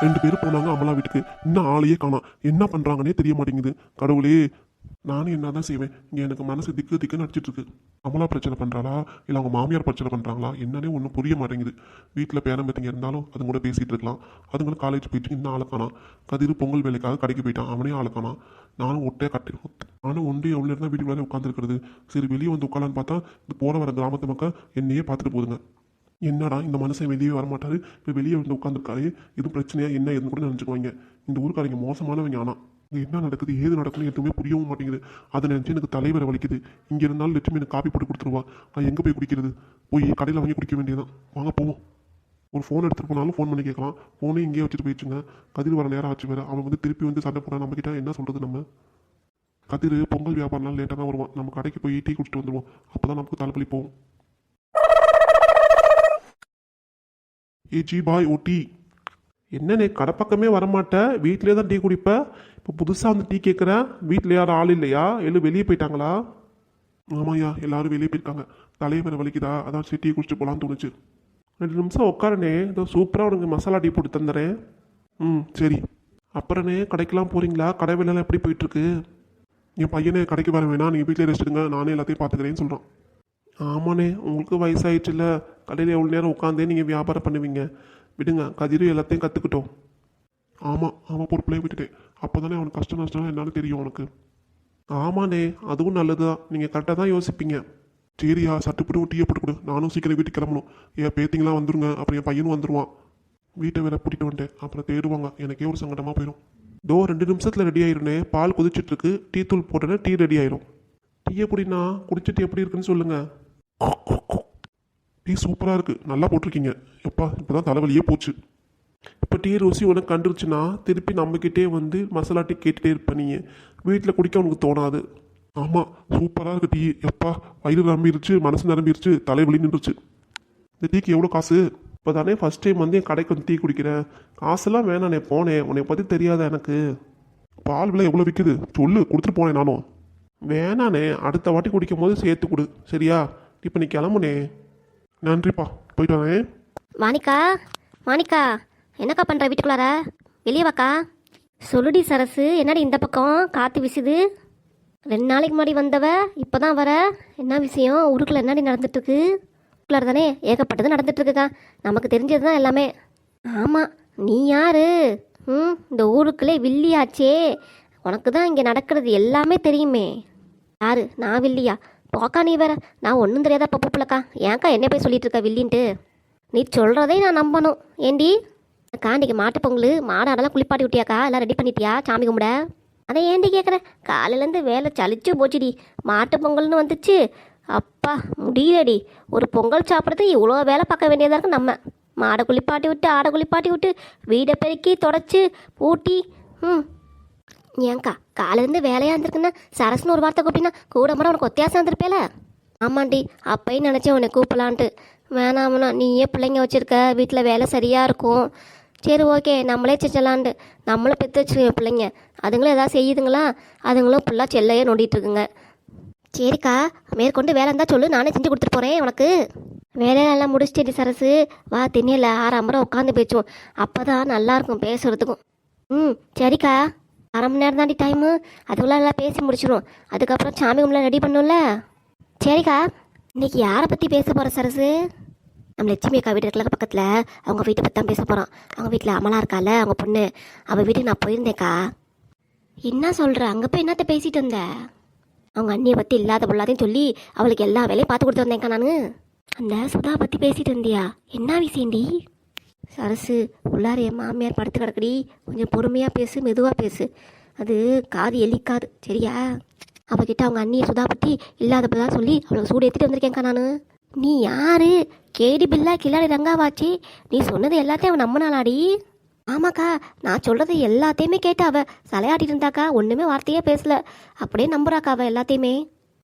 2 பேரும் போனாங்க அமலா வீட்டுக்கு. இன்னும் ஆளையே காணோம். என்ன பண்றாங்கன்னே தெரிய மாட்டேங்குது. கடவுளே, நானும் என்னதான் செய்வேன்? இங்க எனக்கு மனசு திக்கு திக்குன்னு அடிச்சிட்டு இருக்கு. அமலா பிரச்சனை பண்றாளா இல்லை அவங்க மாமியார் பிரச்சனை பண்றாங்களா என்னன்னே ஒன்றும் புரிய மாட்டேங்குது. வீட்டில் பேரம் பேத்திங்க இருந்தாலும் அது கூட பேசிட்டு இருக்கலாம். அதுங்களும் காலேஜ் போயிட்டு இன்னும் ஆளை காணோம். கதிர் பொங்கல் வேலைக்காக கடைக்கு போயிட்டான், அவனே ஆளை காணோம். நானும் நானும் ஒன்றே எவ்வளோ நேரம் தான் வீட்டுக்குள்ளே உட்காந்துருக்கிறது. சரி வெளியே வந்து உட்காலான்னு பார்த்தா இந்த போற வர கிராமத்து மக்கள் என்னையே பார்த்துட்டு போதுங்க. என்னடா இந்த மனுஷன் வெளியே வரமாட்டாரு, இப்போ வெளியே வந்து உட்காந்துருக்காரு, இது பிரச்சனையா என்ன ஏதுன்னு கூட நினச்சிக்குவாங்க. இந்த ஊருக்காரங்க மோசமானவங்க. ஆனால் இங்கே என்ன நடக்குது ஏது நடக்குதுன்னு எதுவுமே புரியவும் மாட்டேங்குது. அதை நினச்சி எனக்கு தலைவரை வலிக்குது. இங்கே இருந்தாலும் லட்சுமி எனக்கு காப்பி போட்டு கொடுத்துருவா. நான் எங்கே போய் குடிக்கிறது? போய் கடையில் வாங்கி குடிக்க வேண்டியதான். வாங்க போவோம். ஒரு ஃபோன் எடுத்துகிட்டு போனாலும் ஃபோன் பண்ணி கேட்கலாம். ஃபோனே இங்கேயே வச்சுட்டு போயிடுச்சுங்க. கதிர் வர நேரம் ஆச்சு வேறு. அவன் வந்து திருப்பி வந்து சண்டை போட நம்மக்கிட்ட என்ன சொல்கிறது? நம்ம கதிர் பொங்கல் வியாபாரம்லாம் லேட்டாக தான் வருவான். நம்ம கடைக்கு போய் டீ குடிச்சிட்டு வந்துடுவோம். அப்போ தான் நமக்கு தலைப்பலி போவோம். ஜி பாய் ஓ டீ. என்னண்ணே கடை பக்கமே வரமாட்ட, வீட்டிலே தான் டீ குடிப்ப. இப்போ புதுசாக வந்து டீ கேட்குறேன். வீட்டில் யாரும் ஆள் இல்லையா? எல்லாம் வெளியே போயிட்டாங்களா? ஆமாய்யா, எல்லாரும் வெளியே போயிருக்காங்க. தலையை வேறு வலிக்குதா, அதான் சரி டீ குடிச்சிட்டு போகலான்னு தோணுச்சு. 2 நிமிஷம் உட்காரனே, இதோ சூப்பராக உனக்கு மசாலா டீ போட்டு தந்துடுறேன். சரி. அப்புறண்ணே கடைக்கெலாம் போகிறீங்களா? கடை வேலைலாம் எப்படி போயிட்டுருக்கு? என் பையனே கடைக்கு வர வேணாம், நீங்கள் வீட்டிலே ரெஸ்ட் எடுங்க, நானே எல்லாத்தையும் பார்த்துக்கிறேன்னு சொல்கிறான். ஆமாண்ணே, உங்களுக்கு வயசாயிடுச்சுல்ல, கடையில் எவ்வளோ நேரம் உட்காந்தே நீங்கள் வியாபாரம் பண்ணுவீங்க. விடுங்க, கதிரும் எல்லாத்தையும் கற்றுக்கிட்டோம். ஆமாம், அவன் பொறுப்பிலே விட்டுட்டேன். அப்போ தானே அவனுக்கு கஷ்டம் நஷ்டம் என்னன்னு தெரியும் அவனுக்கு. ஆமாண்ணே, அதுவும் நல்லது தான். நீங்கள் கரெக்டாக தான் யோசிப்பீங்க. சரியா, சட்டுப்பட்டு டீயை போட்டு கொடு, நானும் சீக்கிரம் வீட்டுக்கு கிளம்பணும். என் பேத்திங்களாம் வந்துருங்க, அப்புறம் என் பையனும் வந்துடுவான். வீட்டை வேற பூட்டிட்டு வந்துட்டேன், அப்புறம் தேடுவாங்க. எனக்கே ஒரு சங்கடமாக போயிடும். 2 நிமிஷத்தில் ரெடி ஆயிருனே. பால் கொதிச்சிட்ருக்கு, டீ தூள் போட்டேன்னா டீ ரெடி ஆயிரும். டீயை குடினா குடிச்சிட்டு எப்படி இருக்குன்னு சொல்லுங்கள். டீ சூப்பராக இருக்குது, நல்லா போட்டிருக்கீங்க. எப்பா இப்போ தான் தலைவலியே போச்சு. இப்போ டீ ருசி உனக்கு கண்டுருச்சுன்னா திருப்பி நம்மக்கிட்டே வந்து மசாலா டீ கேட்டுகிட்டே இருப்ப. நீங்கள் வீட்டில் குடிக்க உனக்கு தோணாது. ஆமாம், சூப்பராக இருக்குது டீ. எப்பா வயிறு நிரம்பிருச்சு, மனசு நிரம்பிருச்சு, தலைவலி நின்றுச்சு. இந்த டீக்கு எவ்வளோ காசு? இப்போ தானே ஃபஸ்ட் டைம் வந்து என் கடைக்கு வந்து டீ குடிக்கிறேன். காசுலாம் வேணாண்ணே, போனேன். உன்னை பற்றி தெரியாதா எனக்கு? பால் விலை எவ்வளோ விற்குது சொல்லு, கொடுத்துட்டு போனேன் நானும். வேணாண்ணே, அடுத்த வாட்டி குடிக்கும் போது சேர்த்து கொடு, சரியா? இப்போ நீ கிளம்புனே. நன்றிப்பா, போயிட்டு வரேன். வாணிக்கா, வாணிக்கா, என்னக்கா பண்ணுற வீட்டுக்குள்ளார? வெளியே வாக்கா. சொல்லுடி சரசு, என்னடி இந்த பக்கம் காற்று வீசுது? 2 நாளைக்கு முன்னாடி வந்தவ இப்போ தான் வர. என்ன விஷயம்? ஊருக்குள்ளே என்னடி நடந்துட்டுருக்கு? ஊருக்குள்ளார தானே ஏகப்பட்டது நடந்துட்டுருக்குக்கா. நமக்கு தெரிஞ்சது தான் எல்லாமே. ஆமாம், நீ யாரு? இந்த ஊருக்குள்ளே வில்லியாச்சே. உனக்கு தான் இங்கே நடக்கிறது எல்லாமே தெரியுமே. யாரு? நான் வில்லியா? போக்கா நீ வேற. நான் ஒன்றும் தெரியாத பப்பு பிள்ளைக்கா. ஏன்க்கா என்ன போய் சொல்லிட்டு இருக்க வில்லின்ட்டு? நீ சொல்கிறதே நான் நம்பணும். ஏண்டி அக்கா, இன்றைக்கி மாட்டு பொங்கல், மாடாடெல்லாம் குளிப்பாட்டி விட்டியாக்கா? எல்லாம் ரெடி பண்ணிட்டியா சாமி கும்பிட? அதை ஏண்டி கேட்குற? காலையிலேருந்து வேலை சலிச்சு போச்சுடி. மாட்டு பொங்கல்னு வந்துச்சு, அப்பா முடியலடி. ஒரு பொங்கல் சாப்பிட்றதுக்கு இவ்வளோ வேலை பார்க்க வேண்டியதாக இருக்குது. நம்ம மாடை குளிப்பாட்டி விட்டு, ஆடை குளிப்பாட்டி விட்டு, வீடை பெருக்கி தொடச்சி பூட்டி. ஏங்க்கா காலையிலேருந்து வேலையாக இருந்திருக்குன்னா சரஸ்னு ஒரு வார்த்தை கூப்பிட்டினா கூட முறை உனக்கு ஒத்தியாசம் இருந்திருப்பேல. ஆமாண்டி, அப்பையும் நினச்சேன் உன்னை கூப்பிடலான்ட்டு. வேணாமண்ணா, நீயே பிள்ளைங்க வச்சுருக்க, வீட்டில் வேலை சரியாக இருக்கும். சரி ஓகே, நம்மளே செஞ்சலான்ட்டு நம்மளும் பெற்று வச்சுருக்கோம் பிள்ளைங்க. அதுங்களும் எதாவது செய்யுதுங்களா? அதுங்களும் ஃபுல்லாக செல்லையே நோண்டிகிட்டு இருக்குங்க. சரிக்கா, மேற்கொண்டு வேலை இருந்தால் சொல்லு, நானே செஞ்சு கொடுத்துட்டு போகிறேன் உனக்கு. வேலையெல்லாம் முடிச்சிட்டேடி சரசு. வா, திண்ணையில் 6 முறை உட்காந்து பேசுவோம். அப்போ தான் நல்லாயிருக்கும் பேசுகிறதுக்கும். சரிக்கா, 1/2 மணி நேரம் தாண்டி டைமு. அதுக்குள்ளே எல்லாம் பேசி முடிச்சிடும். அதுக்கப்புறம் சாமி கும்பலாம் ரெடி பண்ணும்ல. சரிக்கா, இன்றைக்கி யாரை பற்றி பேச போகிற சரசு? நம்ம லட்சுமி அக்கா வீட்டு இருக்கிற பக்கத்தில் அவங்க வீட்டை பற்றி தான் பேச போகிறோம். அவங்க வீட்டில் அமலா இருக்கால, அவங்க பொண்ணு. அவள் வீட்டுக்கு நான் போயிருந்தேக்கா. என்ன சொல்கிற? அங்கே போய் என்னத்த பேசிட்டு வந்தேன்? அவங்க அண்ணியை பற்றி இல்லாத பொல்லாதையும் சொல்லி அவளுக்கு எல்லா வேலையும் பார்த்து கொடுத்து வந்தேங்க்கா நான். அந்த சுதா பற்றி பேசிட்டு வந்தியா? என்ன விஷயம்டி? சரசு, உள்ளார என் மாமியார் படுத்து கிடக்குடி. கொஞ்சம் பொறுமையாக பேசு, மெதுவாக பேசு. அது காது எலிக்காது, சரியா? அவகிட்ட அவங்க அண்ணியை சுதா பற்றி இல்லாதப்பதான் சொல்லி அவளுக்கு சூடு ஏற்றிட்டு வந்திருக்கேங்க்கா நான். நீ யாரு? கேடி பில்லா கிளாடி ரங்காவாச்சி. நீ சொன்னது எல்லாத்தையும் அவன் நம்பினாளாடி. ஆமாக்கா, நான் சொல்கிறது எல்லாத்தையுமே கேட்டா அவள் சலையாடிட்டு இருந்தாக்கா. ஒன்றுமே வார்த்தையே பேசல, அப்படியே நம்புறாக்கா அவள் எல்லாத்தையுமே.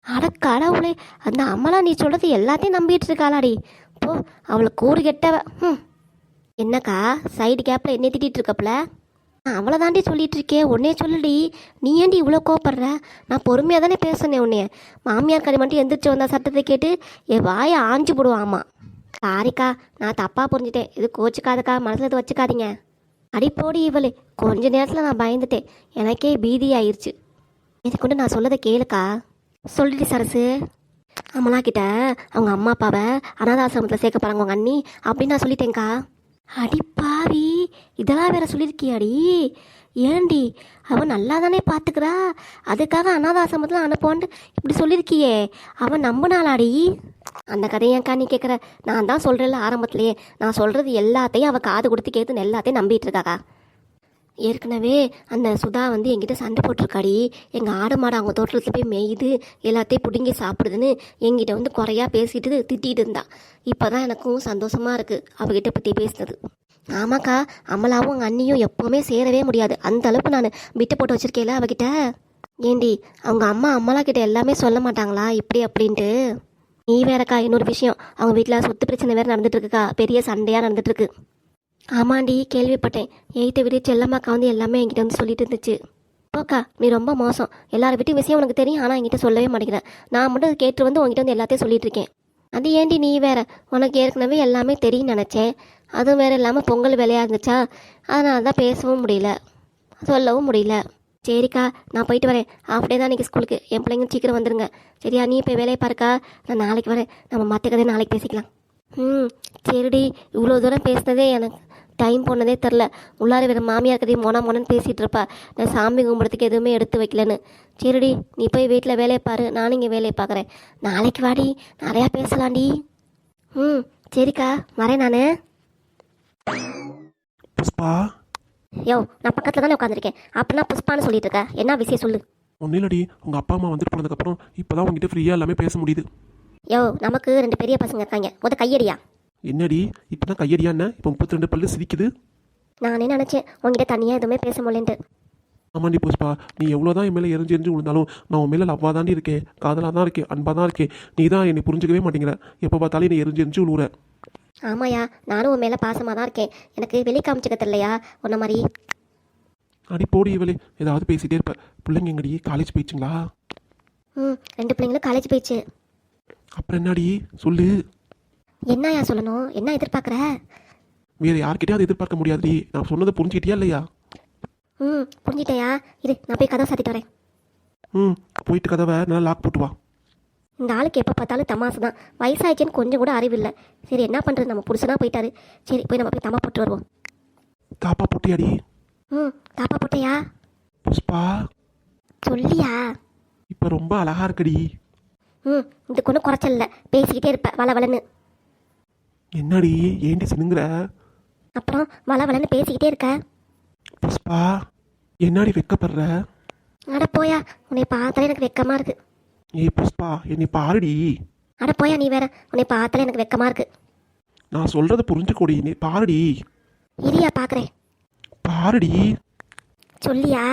அட கடவுளே, அந்த அம்மலாம் நீ சொல்கிறது எல்லாத்தையும் நம்பிட்டு இருக்காளாடி. போ, அவளுக்கு கூறு கெட்டவ. என்னக்கா சைடு கேப்பில் என்னை திட்டிகிட்டு இருக்கப்பல? நான் அவளை தாண்டி சொல்லிகிட்டு இருக்கேன், உன்னே சொல்லுடி. நீ ஏண்டி இவ்வளோ கோவப்படுற? நான் பொறுமையாக தானே பேசுனேன் உன்னைய. மாமியார் கறி மட்டும் எந்திரிச்சு வந்த சட்டத்தை கேட்டு என் வாயை ஆஞ்சு போடுவாம்மா. சாரிக்கா, நான் தப்பாக புரிஞ்சுட்டேன். இது கோச்சிக்காதக்கா, மனசில் இது வச்சுக்காதீங்க. அடிப்போடி இவளே, கொஞ்ச நேரத்தில் நான் பயந்துட்டேன். எனக்கே பீதி ஆயிடுச்சு. இதை கொண்டு நான் சொல்லதை கேளுக்கா. சொல்லிட்டு சரசு, அம்மலா கிட்ட அவங்க அம்மா அப்பாவை அனாதாசிரமத்தில் சேர்க்க போகிறாங்க உங்கள் அண்ணி அப்படின்னு நான் சொல்லிட்டேங்க்கா. அடி பாவி, இதெல்லாம் வேற சொல்லியிருக்கியாடி? ஏண்டி, அவன் நல்லா தானே பார்த்துக்கிறா, அதுக்காக அனாதாசிரமத்தில் அனுப்புவான்ட்டு இப்படி சொல்லியிருக்கியே, அவன் நம்பினாளாடி? அந்த கதையை ஏன்க்கா நீ கேட்குற? நான் தான் சொல்கிறேன்ல ஆரம்பத்துலேயே, நான் சொல்கிறது எல்லாத்தையும் அவள் காது கொடுத்து கேட்டு எல்லாத்தையும் நம்பிட்டு இருக்காக்கா. ஏற்கனவே அந்த சுதா வந்து என்கிட்ட சண்டை போட்டிருக்காடி. எங்கள் ஆடு மாடு அவங்க தோட்டத்தில் போய் மேயுது, எல்லாத்தையும் பிடுங்கி சாப்பிடுதுன்னு என்கிட்ட வந்து குறையா பேசிட்டு திட்டிகிட்டு இருந்தா. இப்போ தான் எனக்கும் சந்தோஷமாக இருக்குது அவகிட்ட பற்றி பேசினது. ஆமாக்கா, அமலாவும் அவங்க அண்ணியும் எப்போவுமே சேரவே முடியாது. அந்த அளவுக்கு நான் விட்டு போட்டு வச்சுருக்கேன்ல அவகிட்ட. ஏண்டி, அவங்க அம்மா அம்மலா கிட்ட எல்லாமே சொல்ல மாட்டாங்களா இப்படி அப்படின்ட்டு? நீ வேறக்கா, இன்னொரு விஷயம், அவங்க வீட்டில் சொத்து பிரச்சனை வேறு நடந்துட்டுருக்குக்கா, பெரிய சண்டையாக நடந்துட்டுருக்கு. ஆமாண்டி, கேள்விப்பட்டேன். எய்த்த வீடு செல்லம்மாக்கா வந்து எல்லாமே என்கிட்ட வந்து சொல்லிட்டு இருந்துச்சு. ஓக்கா, நீ ரொம்ப மோசம். எல்லாரை விட்டு விஷயம் உனக்கு தெரியும், ஆனால் என்கிட்ட சொல்லவே மாட்டேங்கிறேன். நான் மட்டும் கேட்டு வந்து உங்ககிட்ட வந்து எல்லாத்தையும் சொல்லிட்டு இருக்கேன். அது ஏண்டி நீ வேற, உனக்கு ஏற்கனவே எல்லாமே தெரியும் நினச்சேன். அதுவும் வேறு இல்லாமல் பொங்கல் வேலையாக இருந்துச்சா, அதனால தான் பேசவும் முடியல, சொல்லவும் முடியல. சரிக்கா, நான் போயிட்டு வரேன். ஆஃப் டே தான் இன்றைக்கி ஸ்கூலுக்கு. என் பிள்ளைங்க சீக்கிரம் வந்துடுங்க. சரியா? நீ போய் வேலையை பாருக்கா, நான் நாளைக்கு வரேன். நம்ம மற்ற கதையை நாளைக்கு பேசிக்கலாம். சரிடி, இவ்வளோ தூரம் பேசினதே எனக்கு டைம் போனதே தெரில. உள்ளார வேறு மாமியார் கதையும் மோனன்னு பேசிகிட்டு இருப்பா. நான் சாமி கும்பிட்றதுக்கு எதுவுமே எடுத்து வைக்கலன்னு. சரிடி, நீ போய் வீட்டில் வேலையை பாரு, நானும் இங்கே வேலையை பார்க்குறேன். நாளைக்கு வாடி, நிறையா பேசலாண்டி. சரிக்கா, வரேன் நான். புஷ்பா, யோ, நான் பக்கத்தில் தானே உட்காந்துருக்கேன், அப்படின்னா புஷ்பான்னு சொல்லிட்டு இருக்க. என்ன விஷயம் சொல்லு. ஒன்றும் இல்லடி, உங்கள் அப்பா அம்மா வந்துட்டு போனதுக்கப்புறம் இப்போ தான் உங்ககிட்ட ஃப்ரீயாக எல்லாமே பேச முடியுது. யோ, நமக்கு 2 பெரிய பசங்க இருக்காங்க, கையடியா. என்னடி இப்போ தான் கையடியா? என்ன இப்போ 32 பல்லு சிரிக்குது? நானே நினச்சேன் உங்ககிட்ட தனியாக எதுவுமே பேச முடியலன்ட்டு. ஆமாண்டி புஷ்பா, நீ எவ்வளோதான் என் மேலே எரிஞ்சு விழுந்தாலும் நான் உன் மேலே லவ்வாக தாண்டி இருக்கேன், காதலாக தான் இருக்கேன், அன்பாக தான் இருக்கேன். நீ தான் என்னை புரிஞ்சுக்கவே மாட்டேங்கிற. எப்போ பார்த்தாலும் நீ எரிஞ்சு விழுவுற. ஆமாயா, நானும் உன் மேலே பாசமாக தான் இருக்கேன். எனக்கு வெளி காமிச்சிக்க தெரியலையா உன்ன மாதிரி? அடி போடி இவளே, ஏதாவது பேசிகிட்டே இருப்ப. பிள்ளைங்க எங்கடி, காலேஜ் போயிடுச்சுங்களா? 2 பிள்ளைங்களும் காலேஜ் போயிடுச்சு. அப்புறம் என்னடி சொல்லு. என்னயா சொல்லணும்? என்ன எதிர்பார்க்குற? வேறு யார்கிட்டயும் அதை எதிர்பார்க்க முடியாதுடி. நான் சொன்னதை புரிஞ்சுக்கிட்டியா இல்லையா? புரிஞ்சிட்டயா? இரு, நான் போய் கதவை சாத்திட்டு வரேன். போயிட்டு கதவை நல்லா லாக் போட்டு வா. இந்த ஆளுக்கு எப்போ பார்த்தாலும் தமாசு தான். வயசாயிடுச்சுன்னு கொஞ்சம் கூட அறிவில்லை. சரி, என்ன பண்ணுறது, நம்ம புருஷனா போயிட்டாரு. சரி, போய் நம்ம போய் தம்மா போட்டு வருவோம். தாப்பா போட்டியாடி? தாப்பா போட்டையா? புஷ்பா, சொல்லியா? இப்போ ரொம்ப அழகா இருக்கடி. இதுக்கு ஒன்றும் குறைச்சல் இல்லை, பேசிக்கிட்டே இருப்ப வளவலன்னு. என்னடி ஏண்டி சினுங்கிற? அப்புறம் வளவலன்னு பேசிக்கிட்டே இருக்க. புஷ்பா, என்னடி வெக்கப்படுற? அட போயா, உன்னை பார்த்தாலே எனக்கு வெக்கமா இருக்கு. ஏய் புஷ்பா, என்னை பாருடி. அட போயா, நீ வேற, உன்னை பார்த்தாலே எனக்கு வெக்கமா இருக்கு. நான் சொல்றதை புரிஞ்சுக்கோடி, நீ பாருடி. இரியா, பார்க்குறேன். பாருடி. சொல்லியா?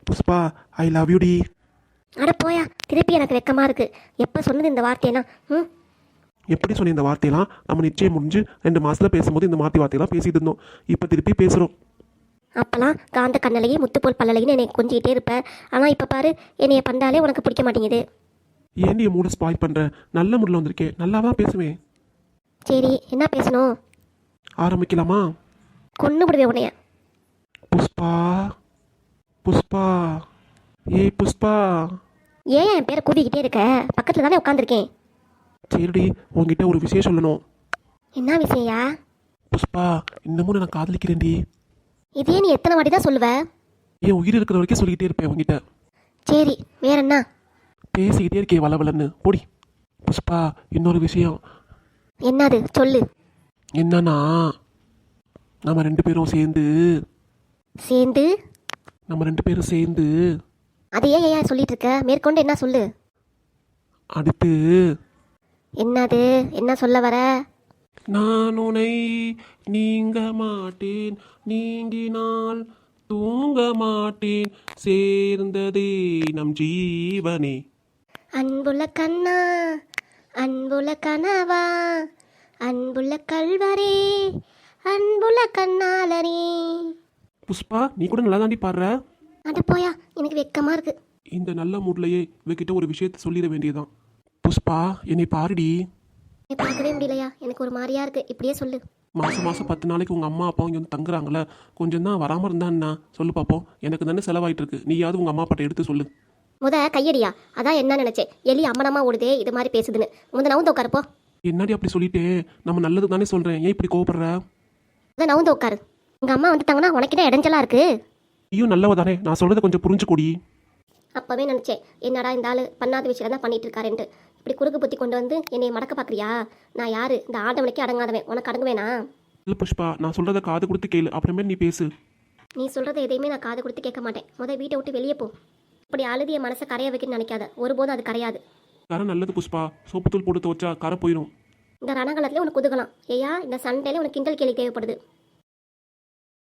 புஷ்பா, ஐ லவ் யூ டி. அட போயா, திருப்பி எனக்கு வெக்கமா இருக்கு. எப்போ சொன்னது இந்த வார்த்தையெல்லாம்? எப்படி சொன்ன இந்த வார்த்தையெல்லாம்? நம்ம நிச்சயம் முடிஞ்சு 2 மாசத்துல பேசும்போது இந்த வார்த்தையெல்லாம் பேசிட்டு இருந்தோம். இப்போ திருப்பி பேசுகிறோம். அப்போல்லாம் காந்த கண்ணலையே முத்துப்போல் பல்லலைன்னு என்னை கொஞ்சிக்கிட்டே இருப்பேன். ஆனால் இப்போ பாரு, என்னைய பண்டாலே உனக்கு பிடிக்க மாட்டேங்குது. ஏண்டி என் மூட ஸ்பாயில் பண்ணுற? நல்ல மூடில் வந்திருக்கேன், நல்லாவா பேசுவேன். சரி, என்ன பேசணும்? ஆரம்பிக்கலாமா? கொன்று விடுவேன் உன்னைய. புஷ்பா, புஷ்பா, ஏய் புஷ்பா. ஏன் என் பேரை கூவிக்கிட்டே இருக்க? பக்கத்தில் தானே உட்காந்துருக்கேன். சரிடி, உங்ககிட்ட ஒரு விஷயம் சொல்லணும். என்ன விஷயம்யா? புஷ்பா, இன்னமும் நான் காதலிக்கிறேன்டி. இதே நீ எத்தனை வாட்டி தான் சொல்லுவ? என் உயிர் இருக்கிற வரைக்கும் சொல்லிக்கிட்டே இருப்பேன் உங்ககிட்ட. சரி, வேற என்ன? பேசிக்கிட்டே இருக்கே வளவலன்னு, போடி. புஷ்பா, இன்னொரு விஷயம். என்னது? சொல்லு. என்னன்னா, நம்ம 2 பேரும் சேர்ந்து சேர்ந்து? நம்ம 2 பேரும் சேர்ந்து அது ஏன் சொல்லிட்டு இருக்க? மேற்கொண்டு என்ன சொல்லு. அடுத்து என்னது? என்ன சொல்ல வர? நான் உன்னை நீங்க மாட்டேன், நீங்கினால் தூங்க மாட்டேன், சேர்ந்ததே நம் ஜீவனே. அன்புள்ள கண்ணா, அன்புள்ள கனவா, அன்புள்ள கல்வரே, அன்புள்ள கண்ணாலரே. புஷ்பா, நீ கூட நல்லா தாண்டி பாடுற. அட போயா, எனக்கு வெக்கமா இருக்கு. இந்த நல்ல மூட்லையே இவகிட்ட ஒரு விஷயத்தை சொல்லிட வேண்டியதுதான். புஷ்பா, என்னை பாருடி. பார்க்கவே முடியலையா? எனக்கு ஒரு மாதிரியா இருக்கு. இப்படியே சொல்லு. மாதம் மாதம் 10 நாளைக்கு உங்கள் அம்மா அப்பா இங்கே வந்து தங்குறாங்களே, கொஞ்சம் தான் வராமல் இருந்தா என்ன சொல்லு பார்ப்போம். எனக்கு தானே செலவாயிட்டு இருக்கு. நீயாவது உங்கள் அம்மா அப்பாட்ட எடுத்து சொல்லு. கையடியா, அதான் என்ன நினைச்சேன், எலி அம்மனமா ஓடுதே இது மாதிரி பேசுதுன்னு. நவுந்து உட்காருப்போ. என்னடி அப்படி சொல்லிட்டு, நம்ம நல்லது தானே சொல்கிறேன், ஏன் இப்படி கோவப்படுற? அதான் நவுந்து உட்காரு. உங்கள் அம்மா வந்துட்டாங்கன்னா உனக்கு தான் இடைஞ்சலா இருக்கு. ஐயோ நல்லவ தானே, நான் சொல்கிறத கொஞ்சம் புரிஞ்சுக்கூடி. அப்போவே நினச்சேன், என்னடா இந்த ஆள் பண்ணாத விஷயம் தான் பண்ணிட்டு இருக்காருன்ட்டு. இப்படி குறுக்கு புத்தி கொண்டு வந்து என்னை மடக்க பார்க்குறியா? நான் யாரு? இந்த ஆண்டவனுக்கே அடங்காதவன், உனக்கு அடங்குவேனா? இல்லை புஷ்பா, நான் சொல்கிறத காது கொடுத்து கேளு, அப்புறமே நீ பேசு. நீ சொல்கிறத எதையுமே நான் காது கொடுத்து கேட்க மாட்டேன். வீட்டை விட்டு வெளியே போ. இப்படி அழுதிய மனசை கரைய வைக்கணும்னு நினைக்காத, ஒருபோதும் அது கரையாது. கரை நல்லது புஷ்பா, சோப்புத்தூள் போட்டு துவச்சா கரை போயிடும். இந்த ரணகாலத்தில் உனக்கு குதுகலாம். ஏயா இந்த சண்டையில உனக்கு கிண்டல் கேலி தேவைப்படுது.